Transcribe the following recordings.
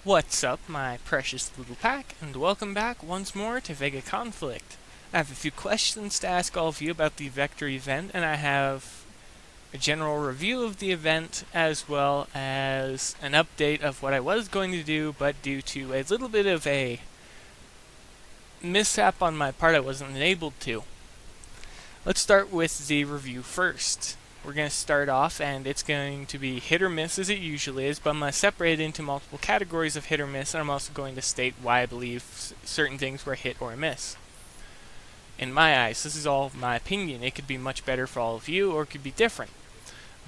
What's up, my precious little pack, and welcome back once more to VEGA Conflict. I have a few questions to ask all of you about the Vector event, and I have a general review of the event as well as an update of what I was going to do, but due to a little bit of a mishap on my part, I wasn't enabled to. Let's start with the review first. We're going to start off, and it's going to be hit or miss as it usually is, but I'm going to separate it into multiple categories of hit or miss, and I'm also going to state why I believe certain things were a hit or a miss. In my eyes, this is all my opinion. It could be much better for all of you, or it could be different.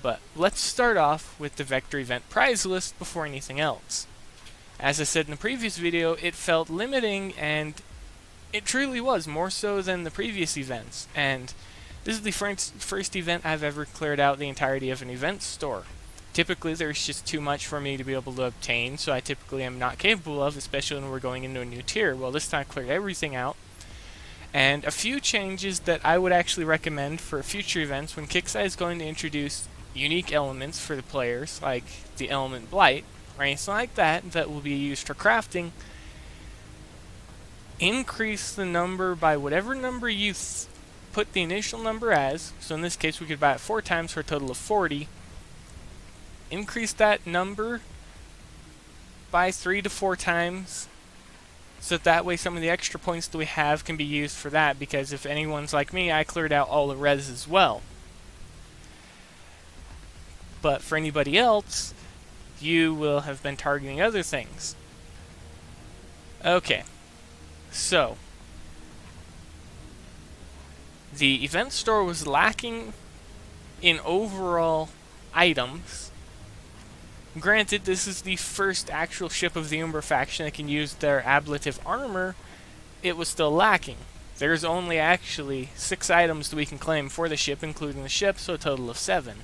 But let's start off with the Vector event prize list before anything else. As I said in the previous video, it felt limiting, and it truly was, more so than the previous events. And this is the first event I've ever cleared out the entirety of an event store. Typically, there's just too much for me to be able to obtain, so I typically am not capable of, especially when we're going into a new tier. Well, this time I cleared everything out. And a few changes that I would actually recommend for future events when Kixeye is going to introduce unique elements for the players, like the element Blight, or anything like that, that will be used for crafting. Increase the number by whatever number you put the initial number as, so in this case we could buy it 4 times for a total of 40. Increase that number by 3 to 4 times, so that way some of the extra points that we have can be used for that, because if anyone's like me, I cleared out all the res as well. But for anybody else, you will have been targeting other things. Okay, so the event store was lacking in overall items. Granted, this is the first actual ship of the Umbra faction that can use their ablative armor. It was still lacking. There's only actually 6 items that we can claim for the ship, including the ship, so a total of 7.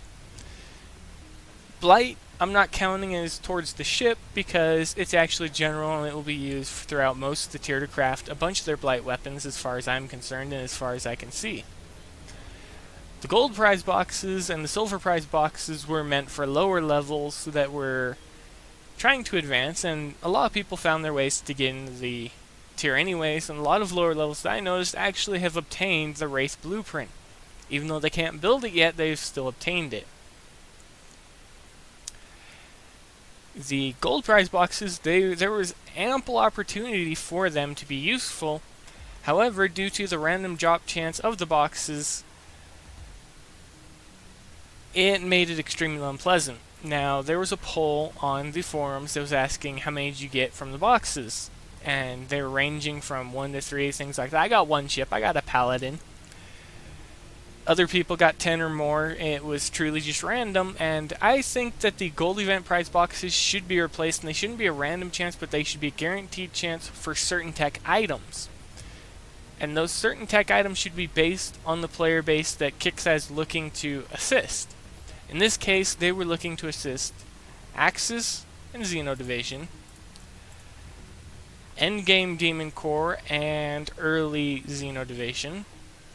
Blight, I'm not counting as towards the ship because it's actually general and it will be used throughout most of the tier to craft a bunch of their Blight weapons as far as I'm concerned and as far as I can see. The gold prize boxes and the silver prize boxes were meant for lower levels that were trying to advance, and a lot of people found their ways to get into the tier anyways, and a lot of lower levels that I noticed actually have obtained the Wraith blueprint. Even though they can't build it yet, they've still obtained it. The gold prize boxes, there was ample opportunity for them to be useful. However, due to the random drop chance of the boxes, it made it extremely unpleasant. Now, there was a poll on the forums that was asking how many did you get from the boxes, and they were ranging from 1 to 3, things like that. I got 1 ship, I got a Paladin. Other people got 10 or more. It was truly just random, and I think that the gold event prize boxes should be replaced, and they shouldn't be a random chance, but they should be a guaranteed chance for certain tech items. And those certain tech items should be based on the player base that Kixeye is looking to assist. In this case, they were looking to assist Axis and Xeno Division, Endgame Demon Corps, and early Xeno Division.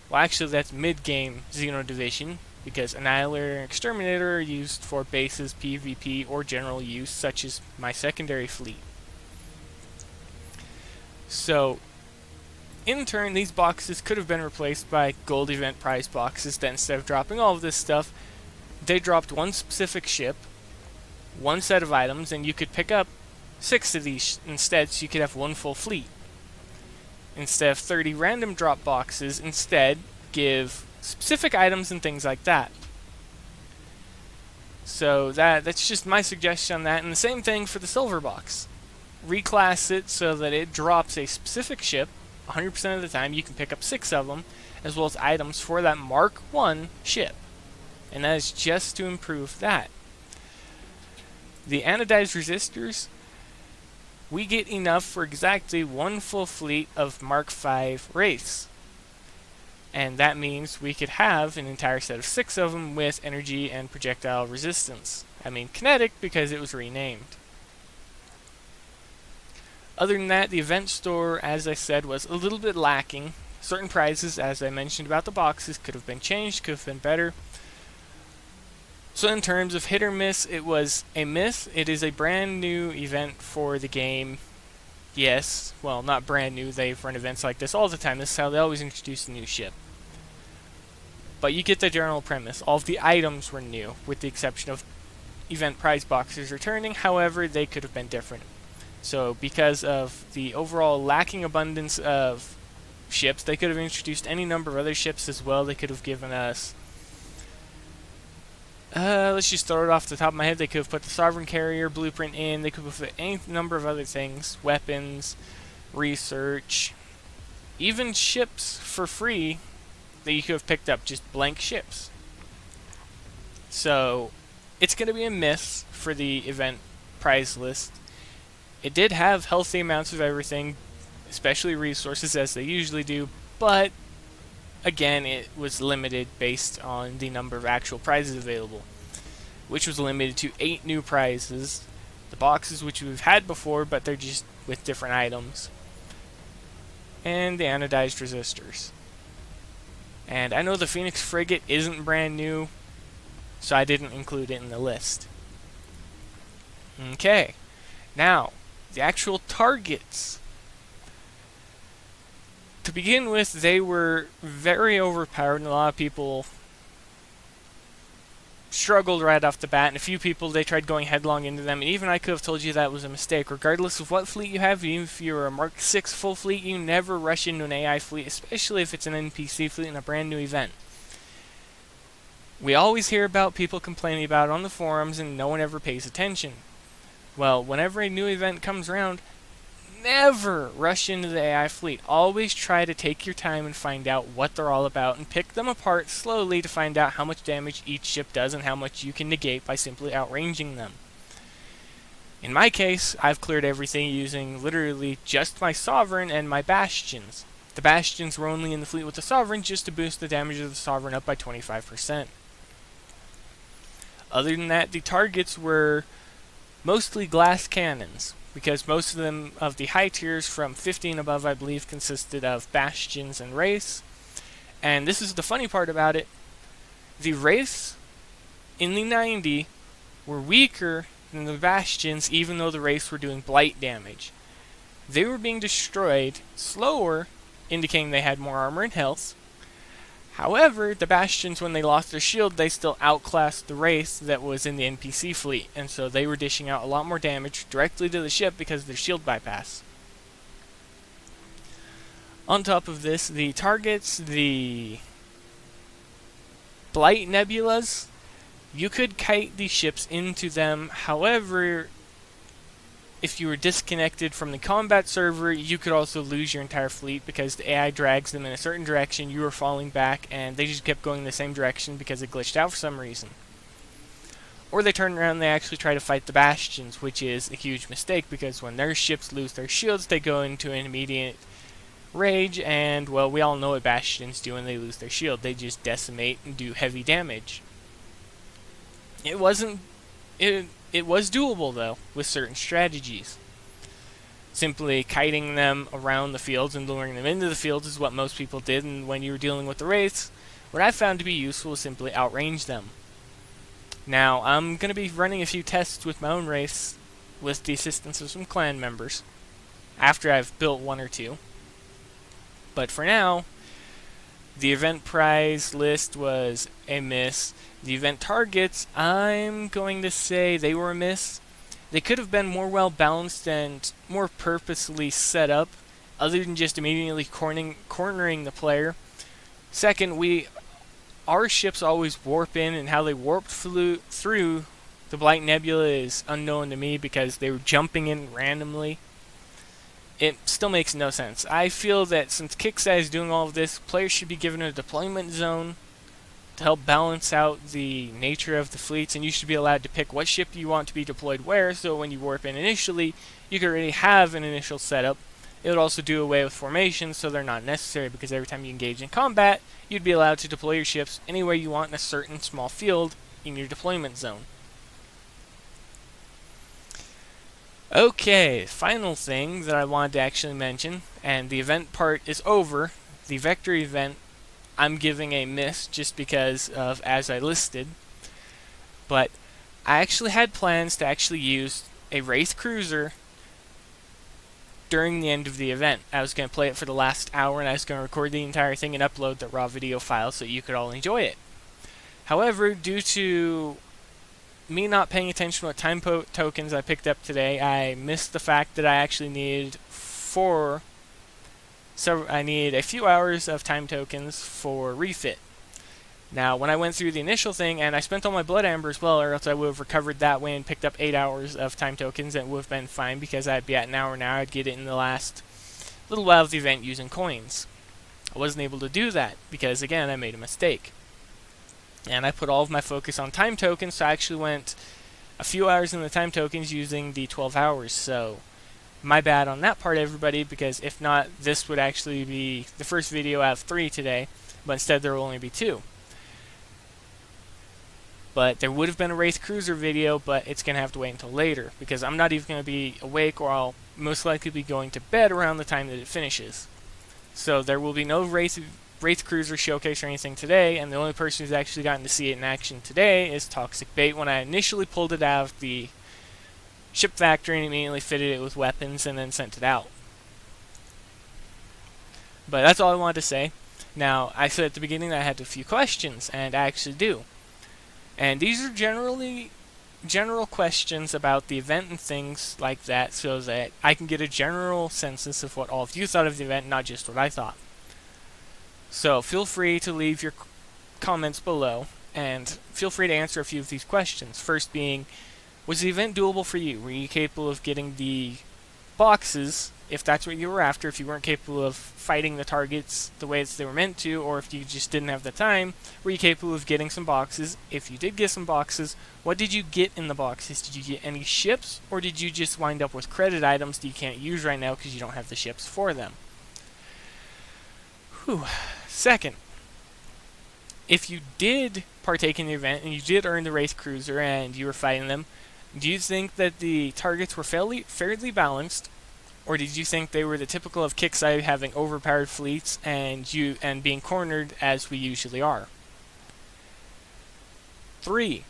Well, actually, that's mid-game Xeno Division, because Annihilator and Exterminator are used for bases, PvP, or general use, such as my secondary fleet. So, in turn, these boxes could have been replaced by gold event prize boxes that instead of dropping all of this stuff, they dropped 1 specific ship, 1 set of items, and you could pick up 6 of these instead, so you could have 1 full fleet. Instead of 30 random drop boxes, instead give specific items and things like that. So that's just my suggestion on that. And the same thing for the silver box. Reclass it so that it drops a specific ship 100% of the time. You can pick up 6 of them, as well as items for that Mark 1 ship. And that is just to improve that. The anodized resistors, we get enough for exactly 1 full fleet of Mark V Wraiths. And that means we could have an entire set of 6 of them with energy and projectile resistance. I mean kinetic because it was renamed. Other than that, the event store, as I said, was a little bit lacking. Certain prizes, as I mentioned about the boxes, could have been changed, could have been better. So in terms of hit or miss, it was a miss. It is a brand new event for the game. Yes, well, not brand new. They've run events like this all the time. This is how they always introduce a new ship. But you get the general premise. All of the items were new, with the exception of event prize boxes returning. However, they could have been different. So because of the overall lacking abundance of ships, they could have introduced any number of other ships as well. They could have given us... let's just throw it off the top of my head. They could have put the Sovereign Carrier blueprint in. They could have put any number of other things. Weapons, research, even ships for free that you could have picked up. Just blank ships. So, it's going to be a miss for the event prize list. It did have healthy amounts of everything, especially resources as they usually do, but again, it was limited based on the number of actual prizes available, which was limited to 8 new prizes. The boxes, which we've had before, but they're just with different items. And the anodized resistors. And I know the Phoenix Frigate isn't brand new, so I didn't include it in the list. Okay, now, the actual targets. To begin with, they were very overpowered, and a lot of people struggled right off the bat, and a few people, they tried going headlong into them, and even I could have told you that was a mistake. Regardless of what fleet you have, even if you're a Mark 6 full fleet, you never rush into an AI fleet, especially if it's an NPC fleet in a brand new event. We always hear about people complaining about it on the forums, and no one ever pays attention. Well, whenever a new event comes around, never rush into the AI fleet. Always try to take your time and find out what they're all about and pick them apart slowly to find out how much damage each ship does and how much you can negate by simply outranging them. In my case, I've cleared everything using literally just my Sovereign and my Bastions. The Bastions were only in the fleet with the Sovereign just to boost the damage of the Sovereign up by 25%. Other than that, the targets were mostly glass cannons, because most of them, of the high tiers from 50 and above, I believe, consisted of Bastions and Wraiths. And this is the funny part about it. The Wraiths in the 90 were weaker than the Bastions, even though the Wraiths were doing blight damage. They were being destroyed slower, indicating they had more armor and health. However, the Bastions, when they lost their shield, they still outclassed the Wraith that was in the NPC fleet, and so they were dishing out a lot more damage directly to the ship because of their shield bypass. On top of this, the targets, the Blight Nebulas, you could kite these ships into them. However, if you were disconnected from the combat server, you could also lose your entire fleet because the AI drags them in a certain direction, you were falling back, and they just kept going in the same direction because it glitched out for some reason. Or they turn around and they actually try to fight the Bastions, which is a huge mistake because when their ships lose their shields, they go into an immediate rage, and, well, we all know what Bastions do when they lose their shield. They just decimate and do heavy damage. It was doable, though, with certain strategies. Simply kiting them around the fields and luring them into the fields is what most people did, and when you were dealing with the Wraiths, what I found to be useful was simply outrange them. Now, I'm going to be running a few tests with my own Wraiths with the assistance of some clan members, after I've built one or two. But for now, the event prize list was a miss. The event targets, I'm going to say they were a miss. They could have been more well balanced and more purposely set up, other than just immediately cornering the player. Second, our ships always warp in, and how they warped through the Blight Nebula is unknown to me because they were jumping in randomly. It still makes no sense. I feel that since Kixeye is doing all of this, players should be given a deployment zone to help balance out the nature of the fleets, and you should be allowed to pick what ship you want to be deployed where, so when you warp in initially, you could already have an initial setup. It would also do away with formations, so they're not necessary, because every time you engage in combat, you'd be allowed to deploy your ships anywhere you want in a certain small field in your deployment zone. Okay, final thing that I wanted to actually mention, and the event part is over. The Vector event, I'm giving a miss just because of as I listed. But I actually had plans to actually use a Wraith Cruiser during the end of the event. I was going to play it for the last hour, and I was going to record the entire thing and upload the raw video file so you could all enjoy it. However, due to me not paying attention to what time tokens I picked up today, I missed the fact that I actually needed I needed a few hours of time tokens for refit. Now, when I went through the initial thing, and I spent all my blood amber as well, or else I would have recovered that way and picked up 8 hours of time tokens, and it would have been fine because I'd be at an hour now. I'd get it in the last little while of the event using coins. I wasn't able to do that because, again, I made a mistake. And I put all of my focus on time tokens, so I actually went a few hours in the time tokens using the 12 hours. So, my bad on that part, everybody, because if not, this would actually be the first video out of 3 today, but instead there will only be 2. But there would have been a Wraith Cruiser video, but it's going to have to wait until later, because I'm not even going to be awake, or I'll most likely be going to bed around the time that it finishes. So there will be no Wraith Cruiser showcase or anything today, and the only person who's actually gotten to see it in action today is Toxic Bait when I initially pulled it out of the ship factory and immediately fitted it with weapons and then sent it out. But that's all I wanted to say. Now, I said at the beginning that I had a few questions, and I actually do. And these are general questions about the event and things like that, so that I can get a general census of what all of you thought of the event, not just what I thought. So feel free to leave your comments below, and feel free to answer a few of these questions. First being, was the event doable for you? Were you capable of getting the boxes, if that's what you were after, if you weren't capable of fighting the targets the way they were meant to, or if you just didn't have the time, were you capable of getting some boxes? If you did get some boxes, what did you get in the boxes? Did you get any ships, or did you just wind up with credit items that you can't use right now because you don't have the ships for them? Whew. Second, if you did partake in the event and you did earn the Wraith Cruiser and you were fighting them, do you think that the targets were fairly balanced, or did you think they were the typical of Kixeye having overpowered fleets and being cornered as we usually are? 3.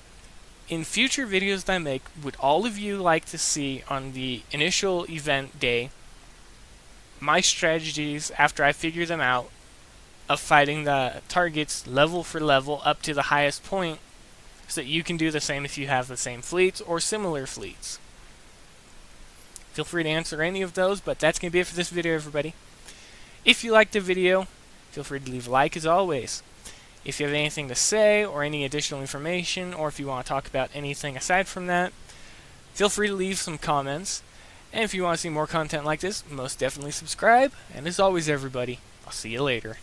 In future videos that I make, would all of you like to see on the initial event day my strategies after I figure them out of fighting the targets level for level up to the highest point, so that you can do the same if you have the same fleets or similar fleets? Feel free to answer any of those, but that's going to be it for this video, everybody. If you liked the video, feel free to leave a like as always. If you have anything to say or any additional information, or if you want to talk about anything aside from that, feel free to leave some comments. And if you want to see more content like this, most definitely subscribe. And as always, everybody, I'll see you later.